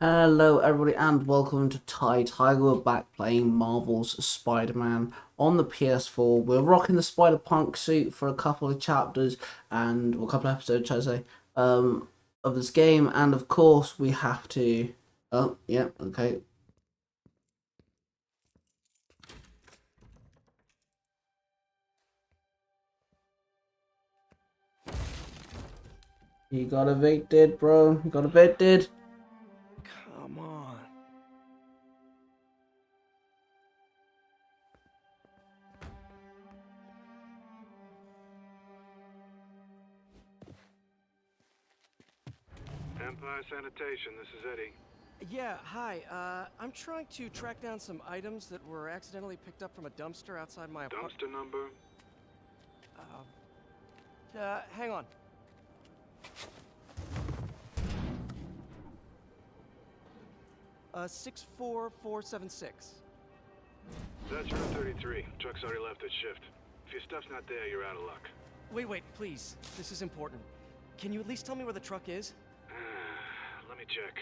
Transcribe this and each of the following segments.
Hello everybody and welcome to Tiger. We're back playing Marvel's Spider-Man on the PS4. We're rocking the Spider-Punk suit for a couple of chapters and a couple of episodes, should I say, of this game. And of course we have to... Oh, yeah, okay. You got evicted, bro. You got evicted. Come on. Empire Sanitation, this is Eddie. Yeah, hi. I'm trying to track down some items that were accidentally picked up from a dumpster outside my apartment. Dumpster number? Hang on. Uh, 64476. That's route 33. Truck's already left its shift. If your stuff's not there, you're out of luck. Wait, please. This is important. Can you at least tell me where the truck is? Let me check.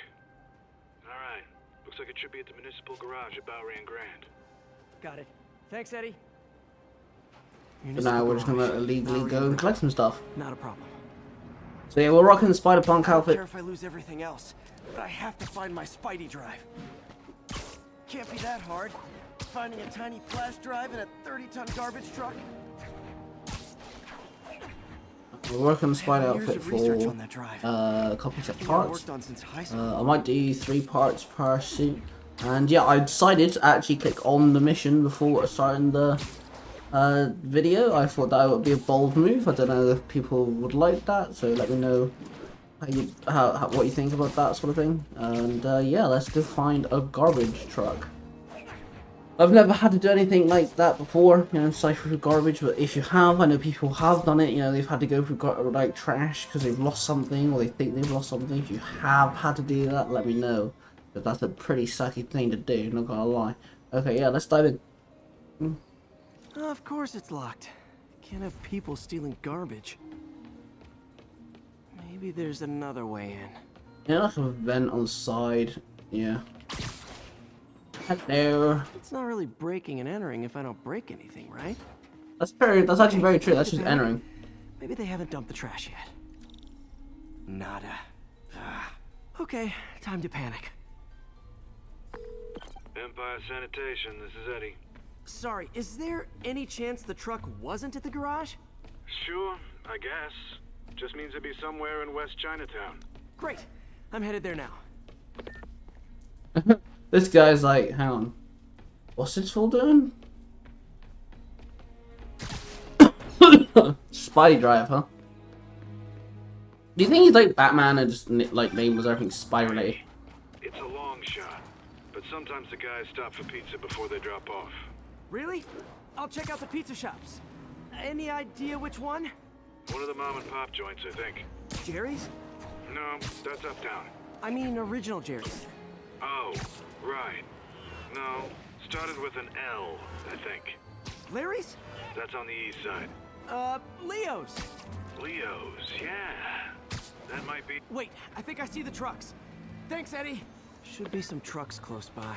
Alright. Looks like it should be at the municipal garage at Bowery and Grand. Got it. Thanks, Eddie. So now we're just gonna illegally go and collect some stuff. Not a problem. So yeah, we're rocking the Spider-Punk I don't outfit. care if I lose everything else, but I have to find my Spidey drive. Can't be that hard. Finding a tiny flash drive in a 30-ton garbage truck. We're working the Spider outfit for a a couple of parts. I might do 3 parts per suit. And yeah, I decided to actually click on the mission before starting the video. I thought that would be a bold move. I don't know if people would like that, so let me know what you think about that sort of thing. And yeah, let's go find a garbage truck. I've never had to do anything like that before, you know, cipher through garbage, but if you have, I know people have done it, you know, they've had to go through like trash because they've lost something or they think they've lost something. If you have had to do that, let me know, because that's a pretty sucky thing to do, not gonna lie. Okay, yeah, let's dive in. Of course it's locked. Can't have people stealing garbage. Maybe there's another way in. Yeah, like a vent on the side, yeah. Hello. It's not really breaking and entering if I don't break anything, right? That's actually very true, that's just entering. Maybe they haven't dumped the trash yet. Nada. Okay, time to panic. Empire Sanitation, this is Eddie. Sorry, is there any chance the truck wasn't at the garage? Sure, I guess. Just means it'd be somewhere in West Chinatown. Great. I'm headed there now. This guy's like, hang on. What's this fool doing? Spidey drive, huh? Do you think he's like Batman and just like name was everything Spidey related? It's a long shot, but sometimes the guys stop for pizza before they drop off. Really? I'll check out the pizza shops. Any idea which one? One of the mom and pop joints, I think. Jerry's? No, that's uptown. I mean original Jerry's. Oh, right. No, started with an L, I think. Larry's? That's on the east side. Leo's. Leo's, yeah. That might be... Wait, I think I see the trucks. Thanks, Eddie. Should be some trucks close by.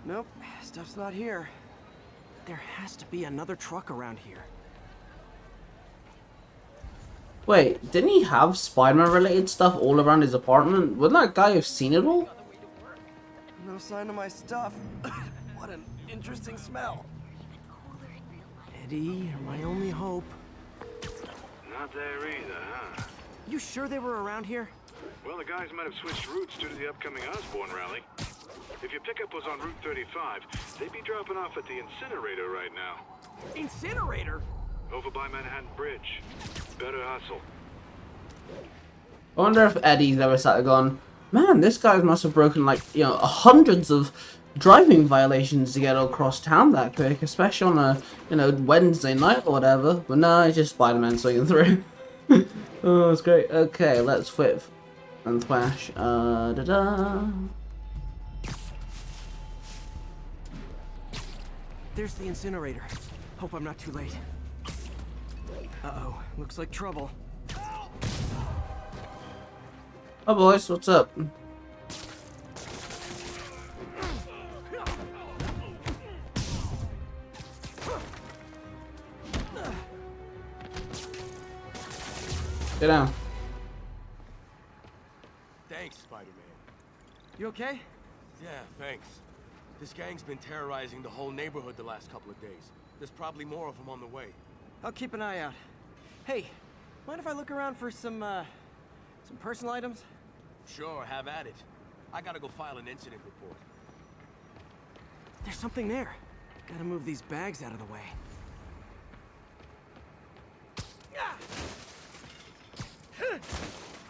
Nope, stuff's not here. There has to be another truck around here. Wait, didn't he have Spider-Man related stuff all around his apartment? Wouldn't that guy have seen it all? No sign of my stuff. What an interesting smell. Eddie, you're my only hope. Not there either, huh? You sure they were around here? Well, the guys might have switched routes due to the upcoming Osborn rally. If your pickup was on Route 35, they'd be dropping off at the incinerator right now. Incinerator? Over by Manhattan Bridge. Better hustle. I wonder if Eddie's ever sat there gone, man, this guy must have broken like, you know, hundreds of driving violations to get across town that quick, especially on a, you know, Wednesday night or whatever. But no, it's just Spider-Man swinging through. Oh, it's great. Okay, let's whip and thwash. Da-da. There's the incinerator. Hope I'm not too late. Uh-oh, looks like trouble. Oh boys, what's up? Get down. Thanks, Spider-Man. You okay? Yeah, thanks. This gang's been terrorizing the whole neighborhood the last couple of days. There's probably more of them on the way. I'll keep an eye out. Hey, mind if I look around for some personal items? Sure, have at it. I gotta go file an incident report. There's something there. Gotta move these bags out of the way.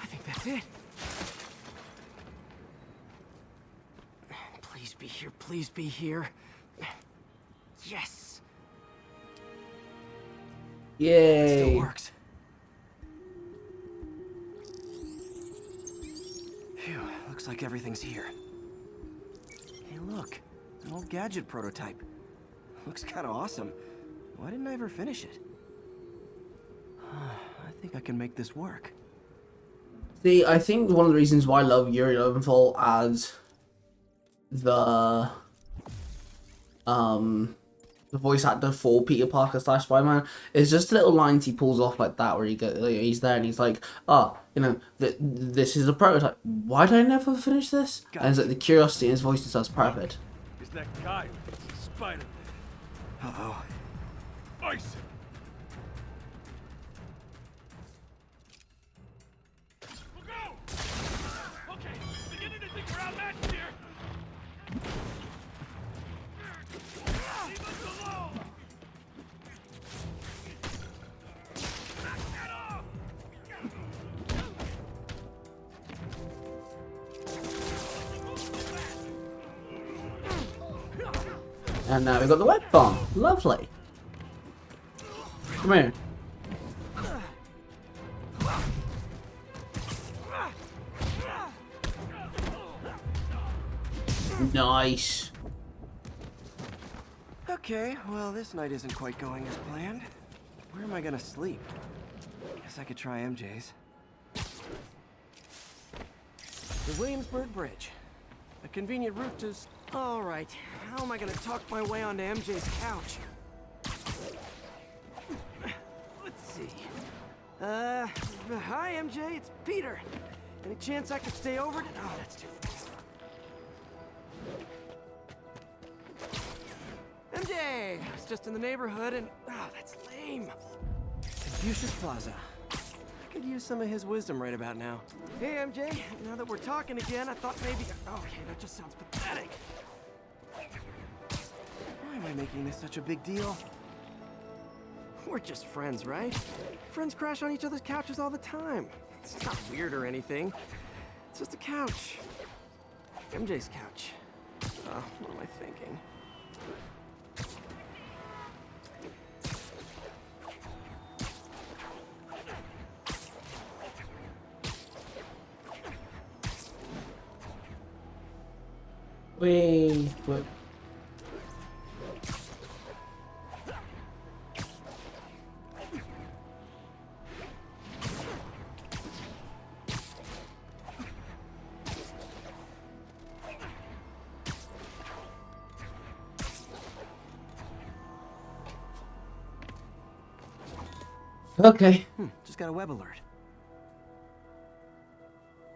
I think that's it. Please be here, please be here. Yes! It still Yay. works. Phew, looks like everything's here. Hey look, an old gadget prototype. Looks kinda awesome. Why didn't I ever finish it? I think I can make this work. See, I think one of the reasons why I love Yuri Lowenthal as the voice actor for Peter Parker / Spider-Man is just the little lines he pulls off like that, where he's there and he's like, "Oh, you know, this is a prototype. Why did I never finish this?" And it's like the curiosity in his voice is just perfect. Is that guy Spider-Man? Uh-oh. Ice him! We'll go! Okay, beginning to think we're outmatched here! Leave us alone! Get off! And now we've got the web bomb. Lovely. Come here. Nice. Okay, well, this night isn't quite going as planned. Where am I gonna sleep? Guess I could try MJ's. The Williamsburg Bridge. A convenient route to... All right, how am I gonna talk my way onto MJ's couch? Let's see. Hi, MJ, it's Peter. Any chance I could stay over to... Oh, that's too fast. MJ! I was just in the neighborhood and... Oh, that's lame. Confucius Plaza. I could use some of his wisdom right about now. Hey, MJ, now that we're talking again, I thought maybe... Oh, okay, that just sounds pathetic. Why am I making this such a big deal? We're just friends, right? Friends crash on each other's couches all the time. It's not weird or anything. It's just a couch. MJ's couch. Oh, what am I thinking? Wait, what? Okay. Just got a web alert.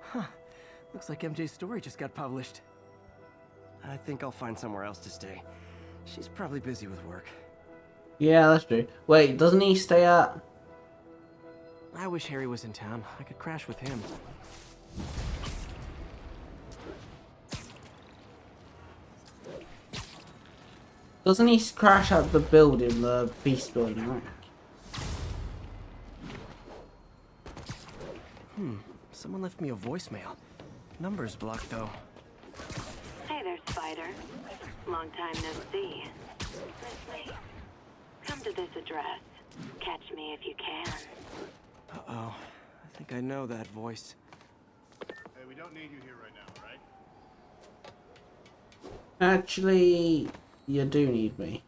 Huh. Looks like MJ's story just got published. I think I'll find somewhere else to stay. She's probably busy with work. Yeah, that's true. Wait, doesn't he stay at... I wish Harry was in town. I could crash with him. Doesn't he crash at the building, the Beast building, right? Someone left me a voicemail. Number's blocked, though. Hey there, Spider. Long time no see. Miss me? Come to this address. Catch me if you can. Uh-oh. I think I know that voice. Hey, we don't need you here right now, right? Actually, you do need me.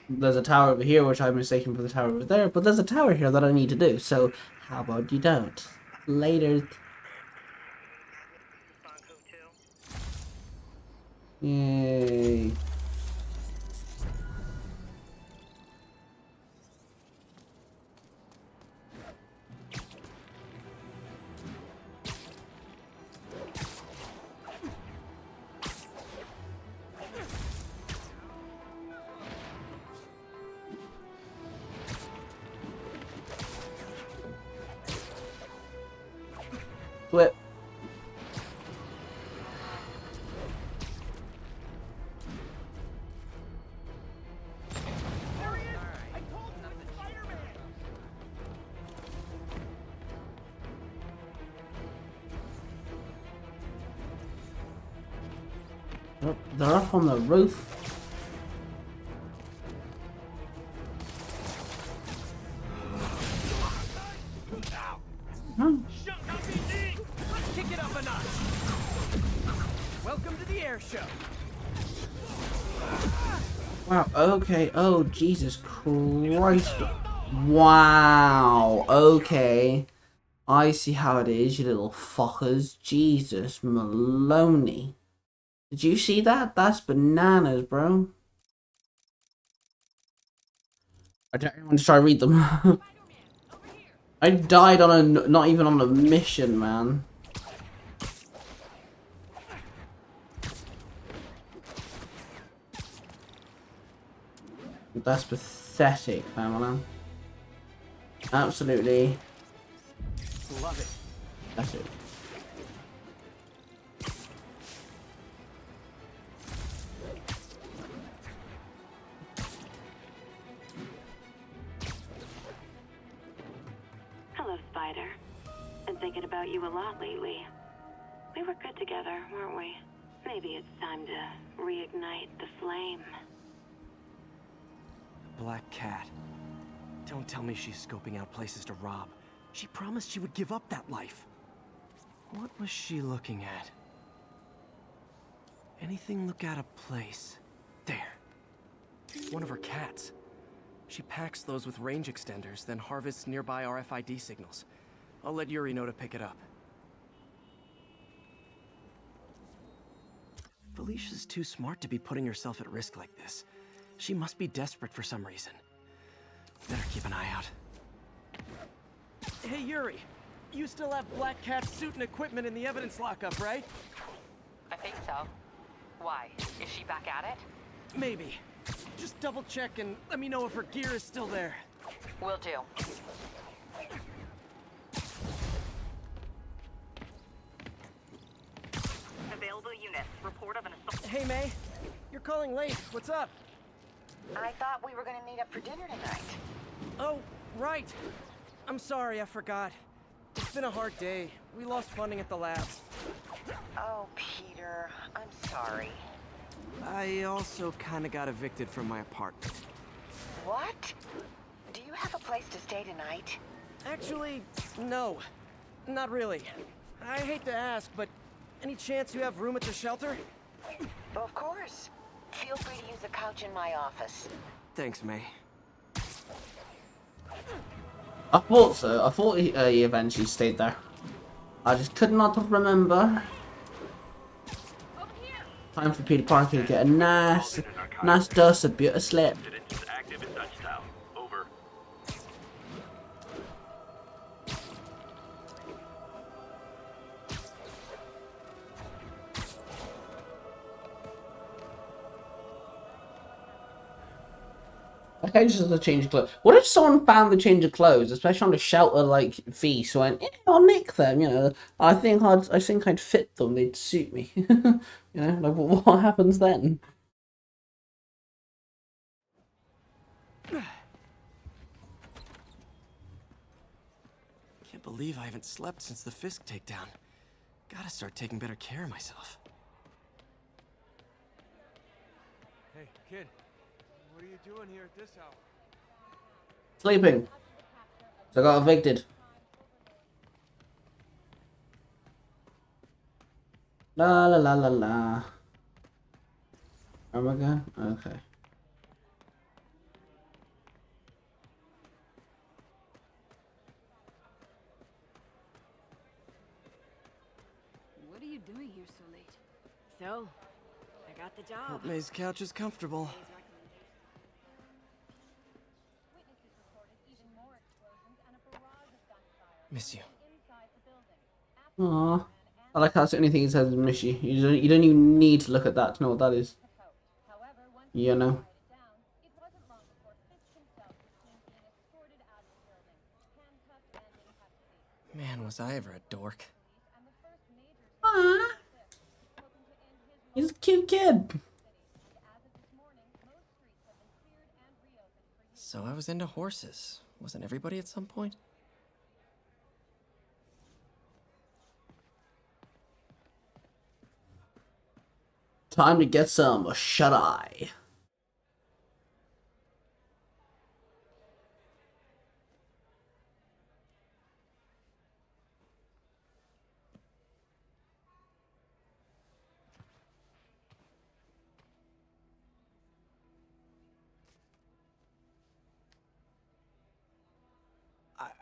There's a tower over here, which I'm mistaken for the tower over there, but there's a tower here that I need to do, so how about you don't? Later. Yay. Flip. There he is! I told you it's Spider-Man! Oh, they're up on the roof. Huh? Shut up, easy! Let's kick it up a notch! Welcome to the air show! Wow, okay. Oh, Jesus Christ. Wow, okay. I see how it is, you little fuckers. Jesus Maloney. Did you see that? That's bananas, bro. I don't want to try to read them. I died on a, not even on a mission, man. That's pathetic, Pamela. Absolutely. Love it. That's it. Hello, Spider. Been thinking about you a lot lately. We were good together, weren't we? Maybe it's time to reignite the flame. Black Cat. Don't tell me she's scoping out places to rob. She promised she would give up that life. What was she looking at? Anything look out of place? There. One of her cats. She packs those with range extenders, then harvests nearby RFID signals. I'll let Yuri know to pick it up. Felicia's too smart to be putting herself at risk like this. She must be desperate for some reason. Better keep an eye out. Hey, Yuri. You still have Black Cat's suit and equipment in the evidence lockup, right? I think so. Why? Is she back at it? Maybe. Just double check and let me know if her gear is still there. Will do. Available units. Report of an assault. Hey, May. You're calling late. What's up? I thought we were gonna meet up for dinner tonight. Oh, right. I'm sorry, I forgot. It's been a hard day. We lost funding at the lab. Oh, Peter. I'm sorry. I also kinda got evicted from my apartment. What? Do you have a place to stay tonight? Actually, no. Not really. I hate to ask, but any chance you have room at the shelter? Of course. Feel free to use a couch in my office. Thanks, May. I thought so. I thought he eventually stayed there. I just could not remember. Time for Peter Parker to get a nice dose of beauty sleep. Active in Dutchtown. Over. Okay, just a change of clothes. What if someone found the change of clothes, especially on a shelter like feast, went, yeah, I'll nick them, you know. I think I'd fit them, they'd suit me. You know, like what happens then? Can't believe I haven't slept since the Fisk takedown. Gotta start taking better care of myself. Hey, kid. What are you doing here at this hour? Sleeping. So I got evicted. La la la la la. Am I going? Okay. What are you doing here so late? So, I I got the job. Hope May's couch is comfortable. Miss you. Aww. I like how anything he says is miss you. You don't even need to look at that to know what that is. You know. Man, was I ever a dork. Aww. He's a cute kid. So I was into horses. Wasn't everybody at some point? Time to get some shut-eye.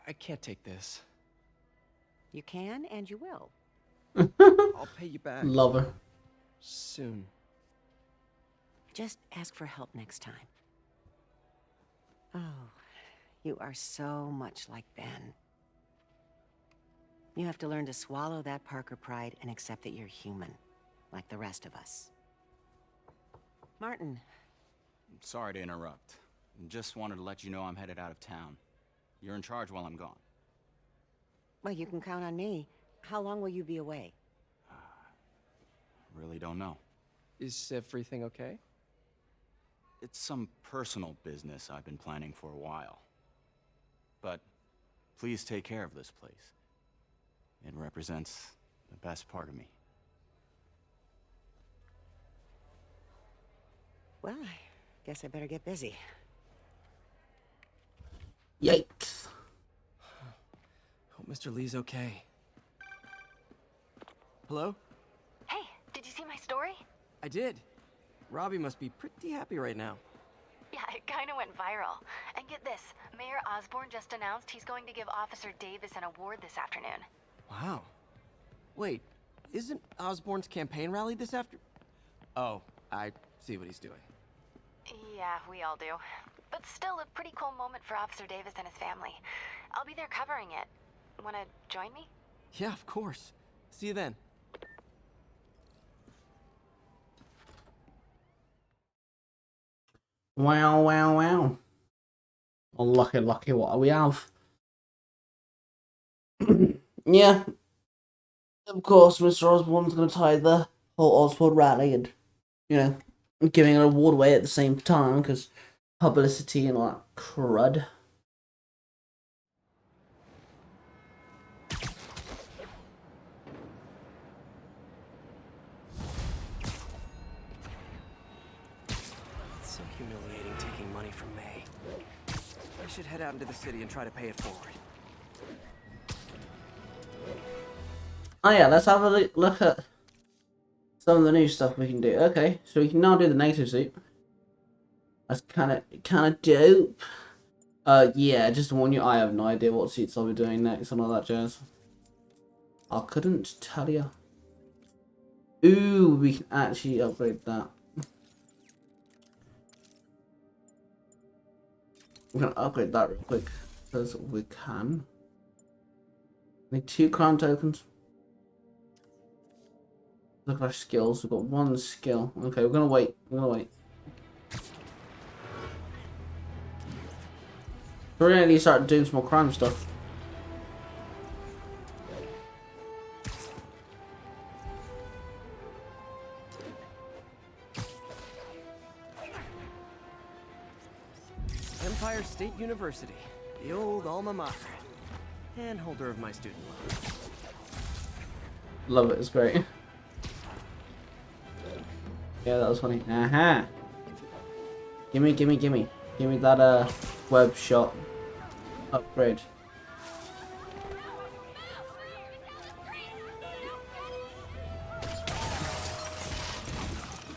I can't take this. You can and you will. I'll pay you back. Love her. Soon. Just ask for help next time. Oh, you are so much like Ben. You have to learn to swallow that Parker pride and accept that you're human, like the rest of us. Martin. Sorry to interrupt. Just wanted to let you know I'm headed out of town. You're in charge while I'm gone. Well, you can count on me. How long will you be away? Really don't know. Is everything okay? It's some personal business I've been planning for a while. But please take care of this place. It represents the best part of me. Well, I guess I better get busy. Yikes. Hope Mr. Lee's okay. Hello? Hey, did you see my story? I did. Robbie must be pretty happy right now. Yeah, it kind of went viral. And get this, Mayor Osborn just announced he's going to give Officer Davis an award this afternoon. Wow. Wait, isn't Osborn's campaign rally this after? Oh, I see what he's doing. Yeah, we all do. But still a pretty cool moment for Officer Davis and his family. I'll be there covering it. Wanna join me? Yeah, of course. See you then. Wow, wow, wow. Oh, lucky, lucky what we have. Yeah. Of course, Mr. Osborn's going to tie the whole Osborn rally and, you know, giving an award away at the same time because publicity and all that crud. It's so humiliating taking money from May. I should head out into the city and try to pay it forward. Oh yeah, let's have a look at some of the new stuff we can do. Okay, so we can now do the negative suit. That's kind of dope. Yeah, just to warn you, I have no idea what suits I'll be doing next and all that jazz. I couldn't tell you. Ooh, we can actually upgrade that. We're gonna upgrade that real quick because we can. Need 2 crown tokens. Look at our skills. We've got 1 skill. Okay, we're gonna wait. We're gonna need to start doing some more crime stuff. Empire State University, the old alma mater, and holder of my student loan. Love it, it's great. Yeah, that was funny. Aha! Gimme that web shop upgrade.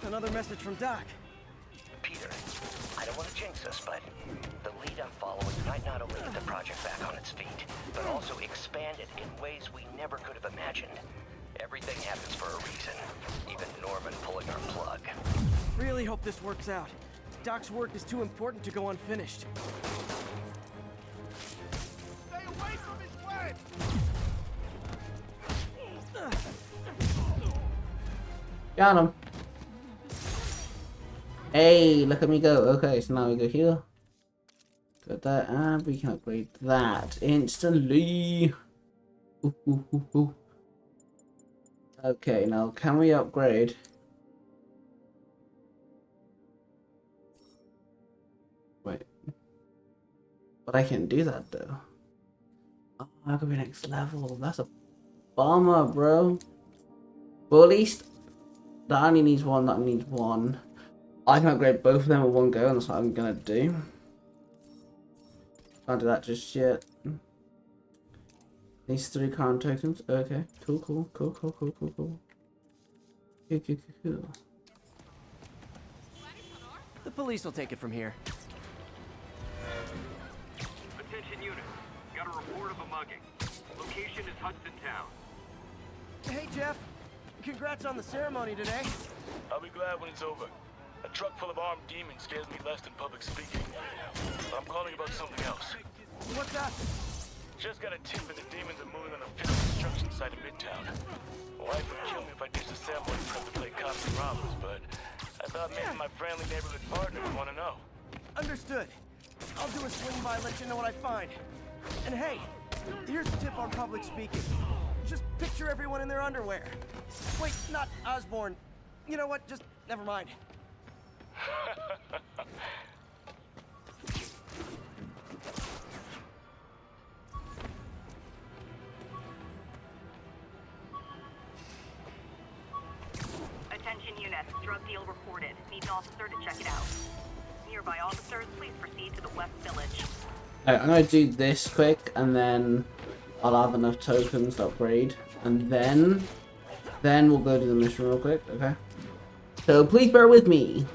Another message from Doc. Peter, I don't want to jinx us, but the lead I'm following might not only get the project back on its feet, but also expand it in ways we never could have imagined. Everything happens for a reason. Even Norman pulling our plug. Really hope this works out. Doc's work is too important to go unfinished. Stay away from his way! Got him. Hey, look at me go. Okay, so now we go here. Got that, and we can upgrade that instantly. Ooh, ooh, ooh, ooh. Okay, now can we upgrade? Wait. But I can't do that though. Oh, I could be next level. That's a bummer, bro. But at least that only needs one, that needs one. I can upgrade both of them at one go, and that's what I'm gonna do. Can't do that just yet. These 3 current tokens. Okay. Cool, cool, cool, cool, cool, cool, cool. Cool, cool, cool, cool. The police will take it from here. Attention unit. Got a report of a mugging. Location is Hudson Town. Hey, Jeff. Congrats on the ceremony today. I'll be glad when it's over. A truck full of armed demons scares me less than public speaking. But I'm calling about something else. What's that? Just got a tip that the demons are moving on a fifth construction site in Midtown. Wife would kill me if I ditched the ceremony prep to play cops and robbers, but I thought maybe my friendly neighborhood partner would want to know. Understood. I'll do a swing by, let you know what I find. And hey, here's a tip on public speaking. Just picture everyone in their underwear. Wait, not Osborne. You know what? Just never mind. Attention units, drug deal reported. Need an officer to check it out. Nearby officers, please proceed to the West Village. Alright, I'm gonna do this quick, and then I'll have enough tokens to upgrade, and then we'll go do the mission real quick. Okay. So please bear with me.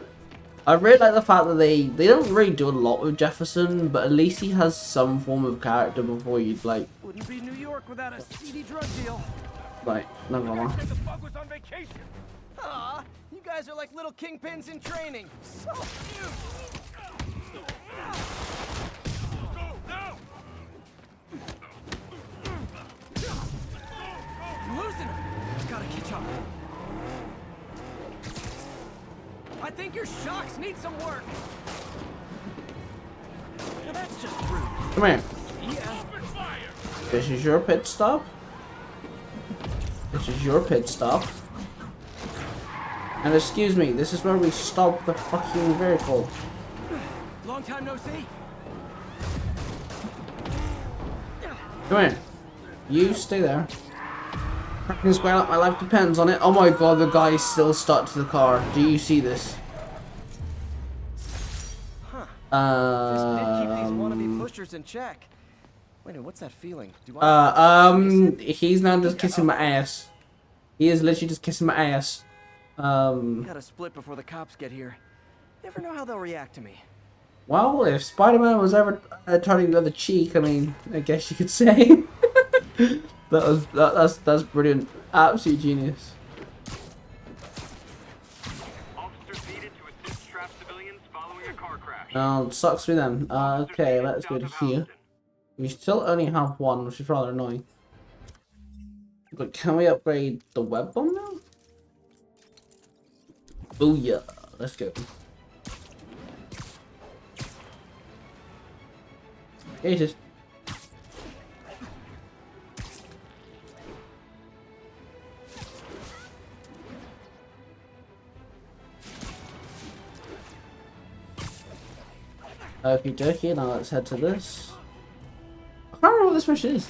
I really like the fact that they don't really do a lot with Jefferson, but at least he has some form of character before you'd like. Wouldn't be New York without a seedy drug deal. Like, no, come on. The bug was on vacation. Aw, you guys are like little kingpins in training. So cute. Go now! I'm losing him. Gotta catch up. I think your shocks need some work. Now that's just rude. Come here. Yeah. Open fire! This is your pit stop. This is your pit stop. And excuse me, this is where we stop the fucking vehicle. Long time no see. Come here. You stay there. Cracking square up, my life depends on it. Oh my god, the guy is still stuck to the car. Do you see this? Huh. Just did keep these wannabe pushers in check. Wait a minute, what's that feeling? Do I he's now just kissing my ass. He is literally just kissing my ass. Gotta split before the cops get here. Never know how they'll react to me. Well, if Spider-Man was ever turning the other cheek, I mean, I guess you could say. That's brilliant. Absolute genius. Officers needed to assist trapped civilians following a car crash. Oh, sucks for them. Okay, let's go to here. We still only have one, which is rather annoying. But can we upgrade the web bomb now? Oh yeah, let's go. It is. Okie dokie, now let's head to this. I can't remember what this mission is.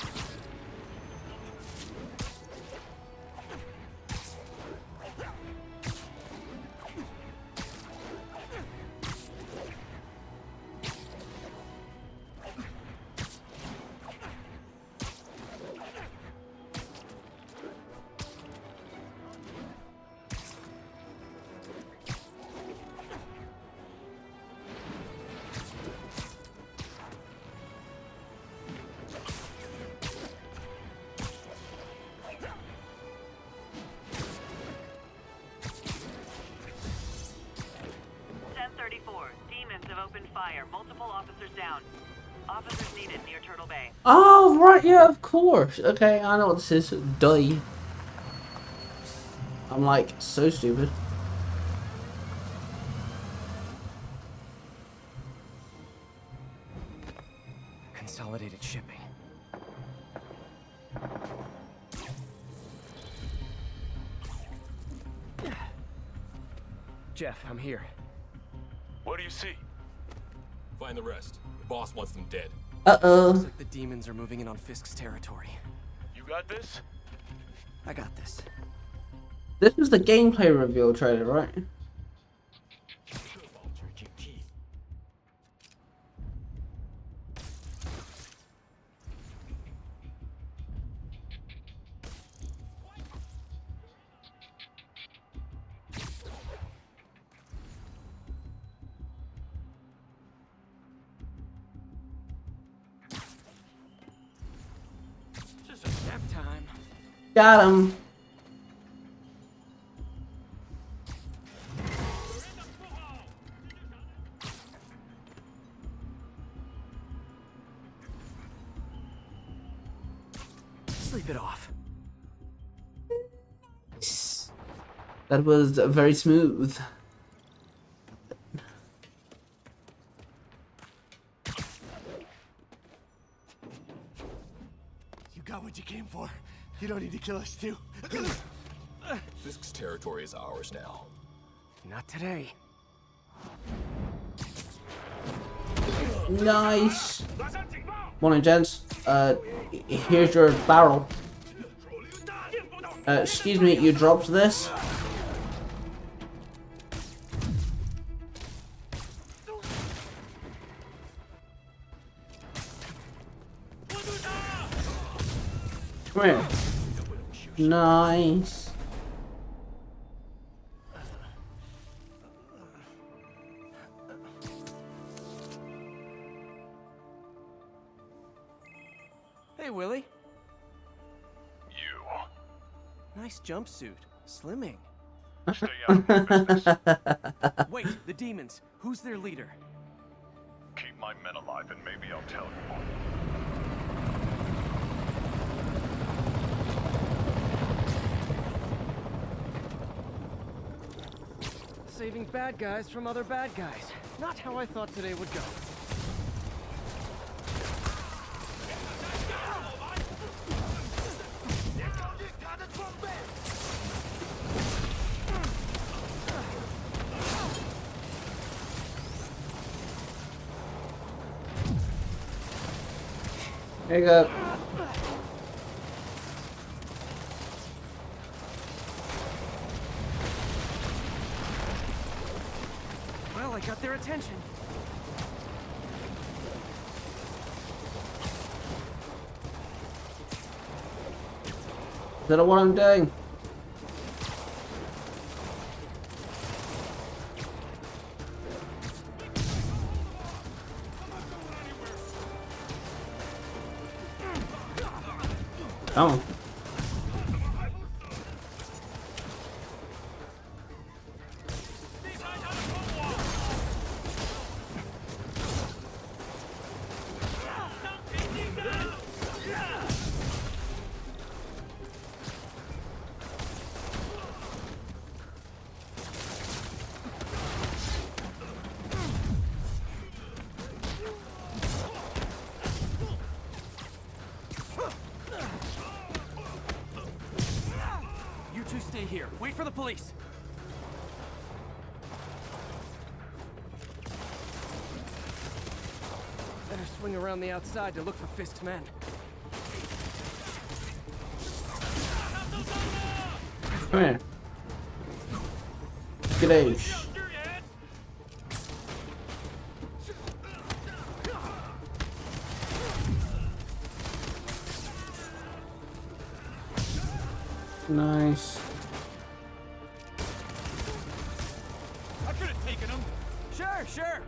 fire. Multiple officers down. Officers needed near Turtle Bay. Oh, right, yeah, of course. Okay, I know what this is. Duh. I'm like, so stupid. Consolidated shipping. Jeff, I'm here. What do you see? Find the rest. The boss wants them dead. Uh-oh. Looks like the demons are moving in on Fisk's territory. You got this? I got this. This was the gameplay reveal trailer, right? Just a nap time. Got him. Sleep it off. That was very smooth. You got what you came for. You don't need to kill us too. Fisk's territory is ours now. Not today. Nice. Morning, gents. Here's your barrel. Excuse me, you dropped this? Come here. Nice. Hey, Willie. You. Nice jumpsuit. Slimming. Stay out of my business. Wait, the demons. Who's their leader? Keep my men alive and maybe I'll tell you. Saving bad guys from other bad guys. Not how I thought today would go. There you go. Well, I got their attention. Is that what I'm doing? Come on. You two stay here. Wait for the police. Better swing around the outside to look for Fisk's men. Come here. G'day. Nice. I could have taken him. Sure, sure.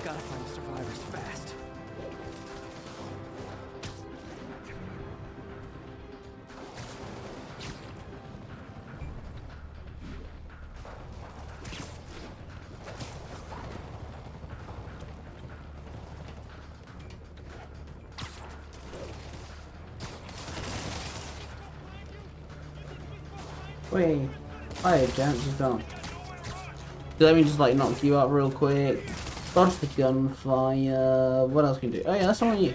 Gotta find the survivors fast. Wait. Hi, gents, just gone. Let me just like knock you out real quick. Dodge the gunfire. What else can you do? Oh yeah, that's on you.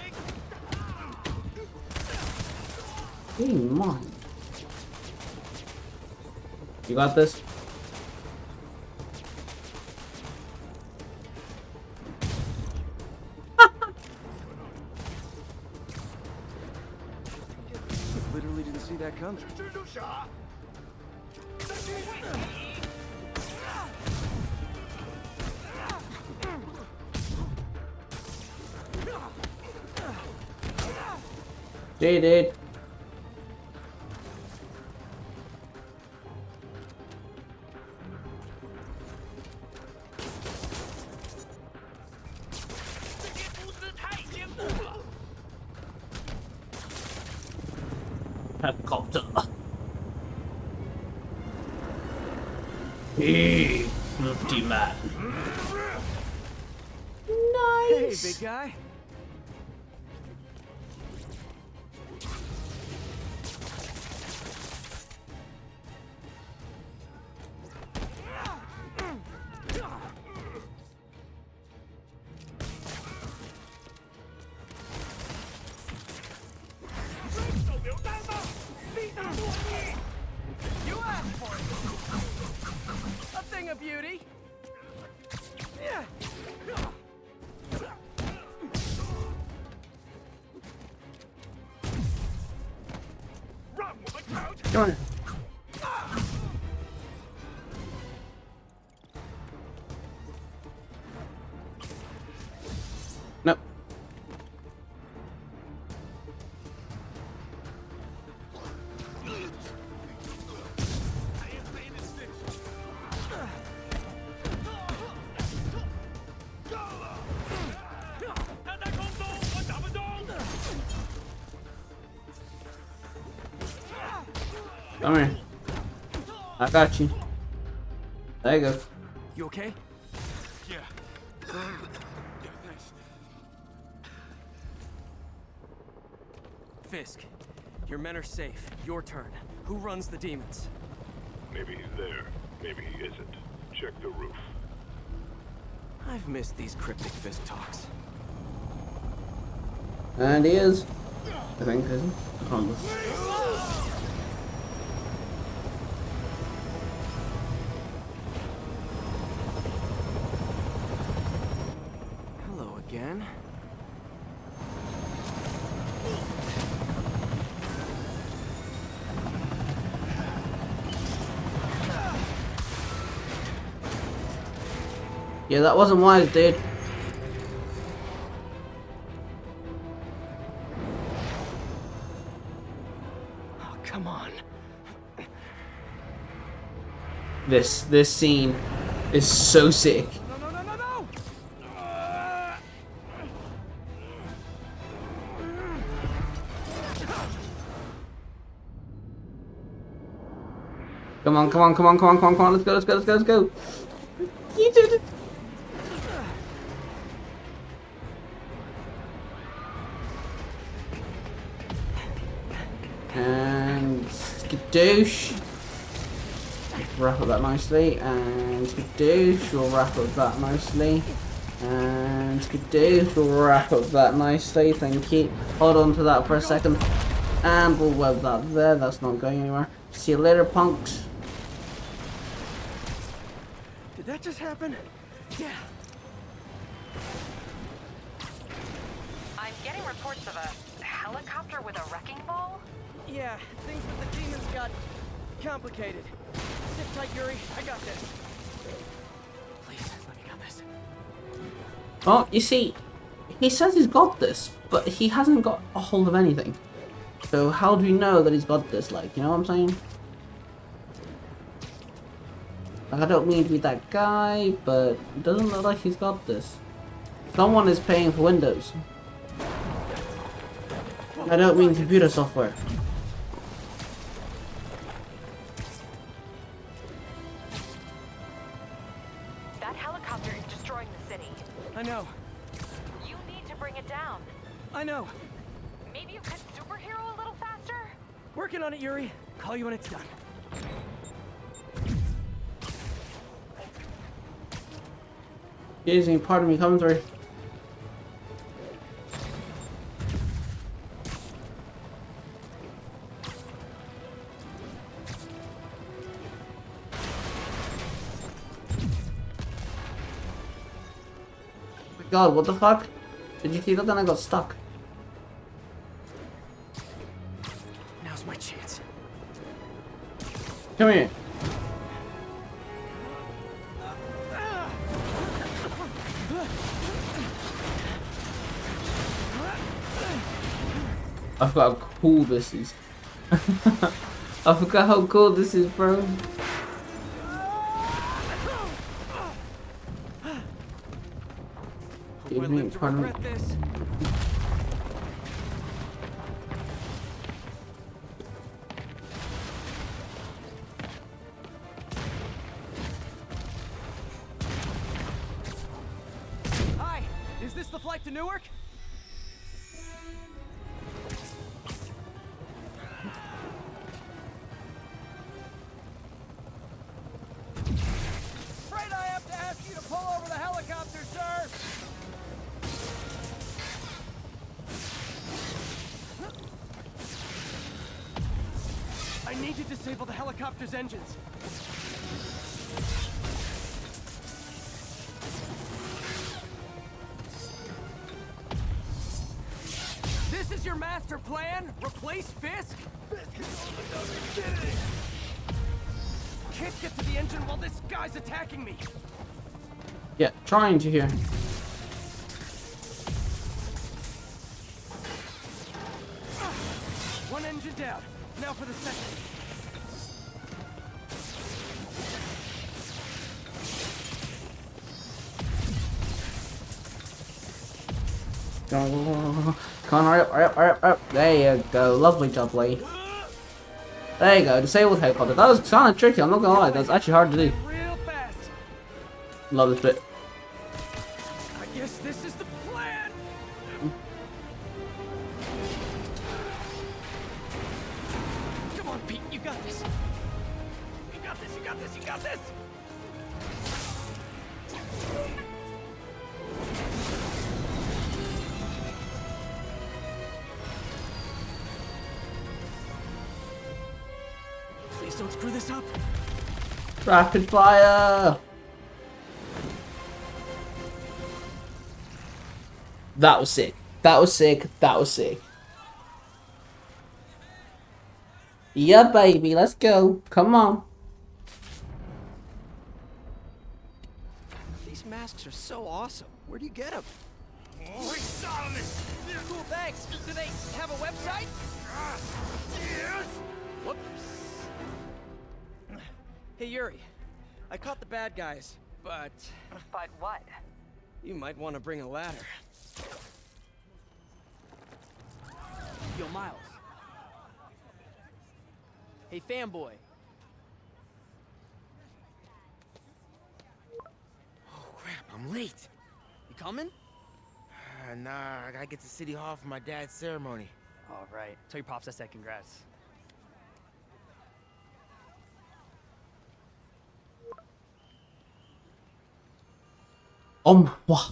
Hey, mind. You got this? Literally didn't see that coming. They did. Helicopter. Hey, bloody man. Nice. Hey, big guy. You asked for it. A thing of beauty. Yeah. Come on. Nope. Come here. I got you. There you go. You okay? Yeah. Yeah, thanks. Fisk, your men are safe. Your turn. Who runs the demons? Maybe he's there. Maybe he isn't. Check the roof. I've missed these cryptic Fisk talks. And he is. I think, isn't he? I can't remember. Hello again. Yeah, that wasn't wise, dude. Oh, come on. This scene is so sick. No! Come on. Let's go. You did it. And skadoosh. Wrap up that nicely. And skadoosh. We'll wrap up that nicely. And skadoosh. We'll wrap up that nicely. Thank you. Hold on to that for a second. And we'll web that there. That's not going anywhere. See you later, punks. Did that just happen? Yeah. I'm getting reports of a helicopter with a wrecking ball. Yeah, things with the demons got complicated. Sit tight, Yuri. I got this. Please, let me got this. Oh, you see, he says he's got this, but he hasn't got a hold of anything. So how do we know that he's got this, like, you know what I'm saying? Like, I don't mean to be that guy, but it doesn't look like he's got this. Someone is paying for Windows. I don't mean computer software. That helicopter is destroying the city. I know. You need to bring it down. I know. Maybe you could superhero a little faster? Working on it, Yuri. Call you when it's done. Excuse me, pardon me, coming through. God, what the fuck? Did you see that? Then I got stuck. Now's my chance. Come here. I forgot how cool this is. I forgot how cool this is, bro. Hope I live to regret this. Hi, is this the flight to Newark? Afraid I have to ask you to pull over the helicopter, sir. I need to disable the helicopter's engines. This is your master plan? Replace Fisk? Can't get to the engine while this guy's attacking me. Yeah, trying to here. One engine down. Now for the second. Go. Come on, hurry up. There you go. Lovely jubbly. There you go. Disabled helicopter. That was kind of tricky, I'm not gonna lie. That's actually hard to do. Real fast. Love this bit. I guess this is the plan. Come on, Pete. You got this. You got this. You got this. You got this. Please don't screw this up. Rapid fire! That was sick. That was sick. That was sick. Yeah, baby. Let's go. Come on. These masks are so awesome. Where do you get them? Oh, we saw this. Cool, thanks. Do they have a website? Yes. Whoops. Hey, Yuri. I caught the bad guys, but... But what? You might want to bring a ladder. Yo, Miles. Hey, fanboy. Oh, crap, I'm late. You coming? Nah, I gotta get to City Hall for my dad's ceremony. All right. Tell your pops I said congrats. What?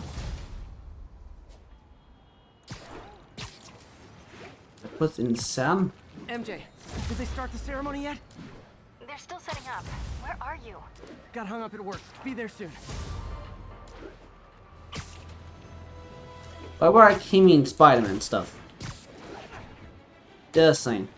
That was insane. MJ, did they start the ceremony yet? They're still setting up. Where are you? Got hung up at work. Be there soon. Why were I mean Spider-Man stuff? Just saying.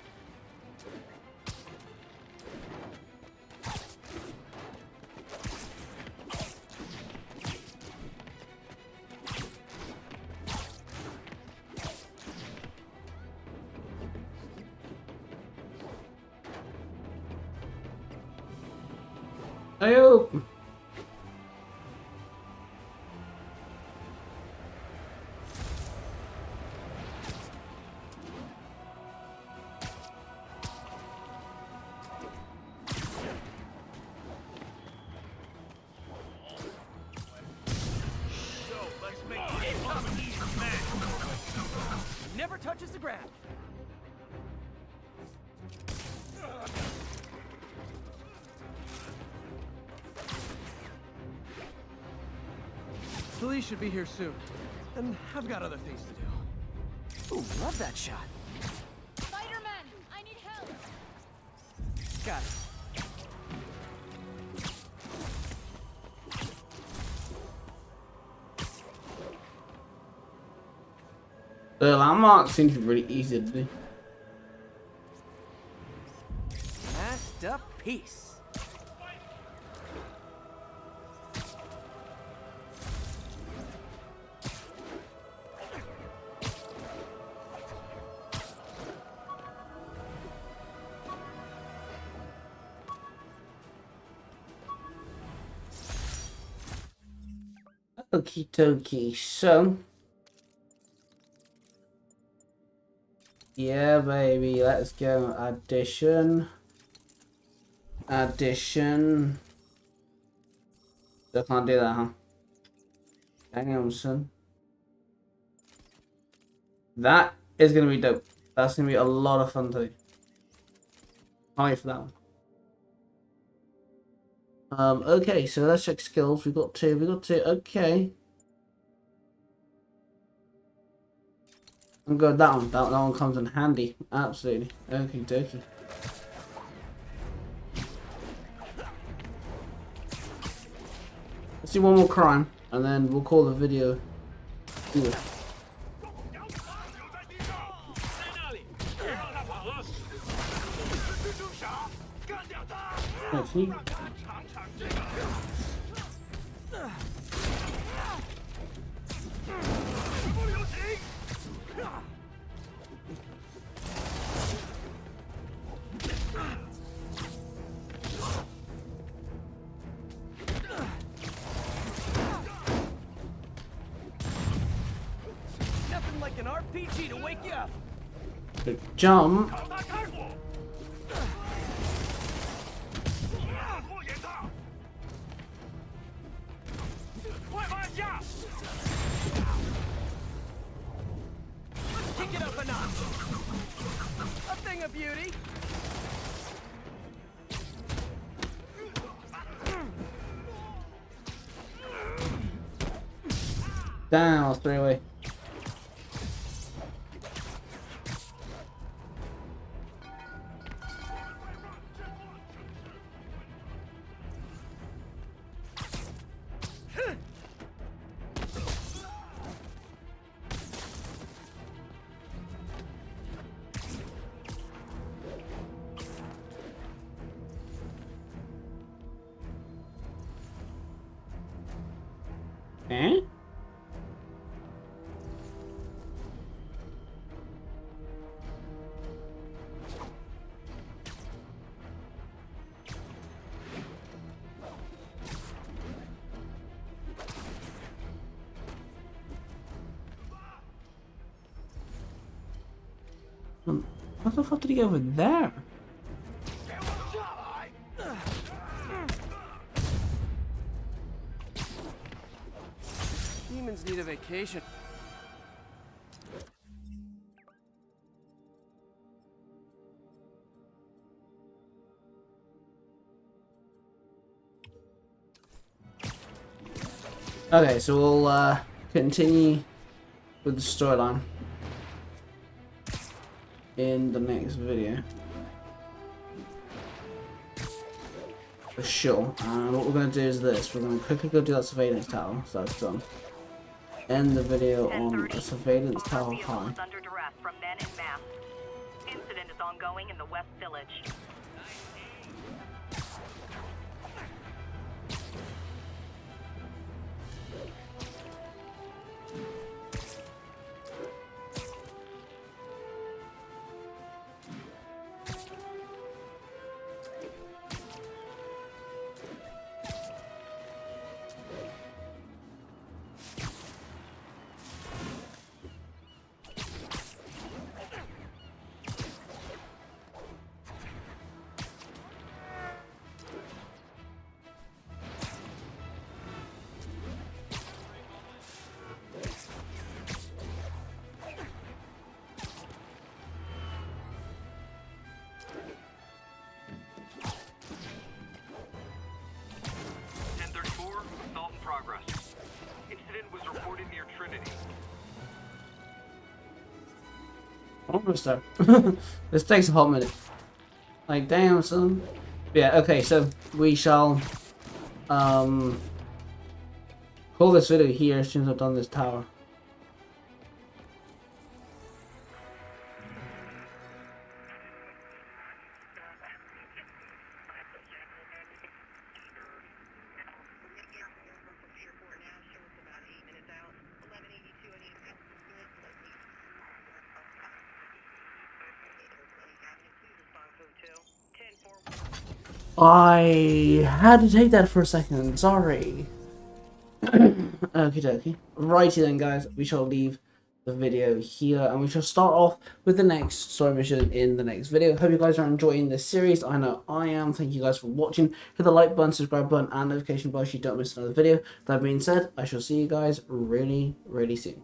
Ayo. Never touches the ground. Police should be here soon. And I've got other things to do. Ooh, love that shot. Spider-Man, I need help. Got it. The landmark seems to be really easy to do. Masterpiece. Okie dokie, so yeah, baby, let's go. Addition. Addition. Still can't do that, huh? Hang on, son. That is gonna be dope. That's gonna be a lot of fun to do. Can't wait for that one. Okay, so let's check skills. We got two. Okay. I'm good. That one. That one comes in handy. Absolutely. Okie dokie. Let's do one more crime, and then we'll call the video good. Actually. Nothing like an RPG to wake you up. Good jump. Kick it up a notch. A thing of beauty. Damn, I was 3 away. Eh? What the fuck did he go over there? Demons need a vacation. Okay, so we'll continue with the storyline in the next video. For sure. And what we're going to do is this. We're going to quickly go do that surveillance tower, so that's done. End the video on a surveillance tower high. Under duress from men in masks. Incident is ongoing in the West Village. Almost there. This takes a hot minute. Like, damn, son. Yeah, okay, so we shall call this video here as soon as I've done this tower. I had to take that for a second, sorry. Okie dokie. Righty then, guys, we shall leave the video here and we shall start off with the next story mission in the next video. Hope you guys are enjoying this series. I know I am. Thank you guys for watching. Hit the like button, subscribe button, and notification bell so you don't miss another video. That being said, I shall see you guys really, really soon.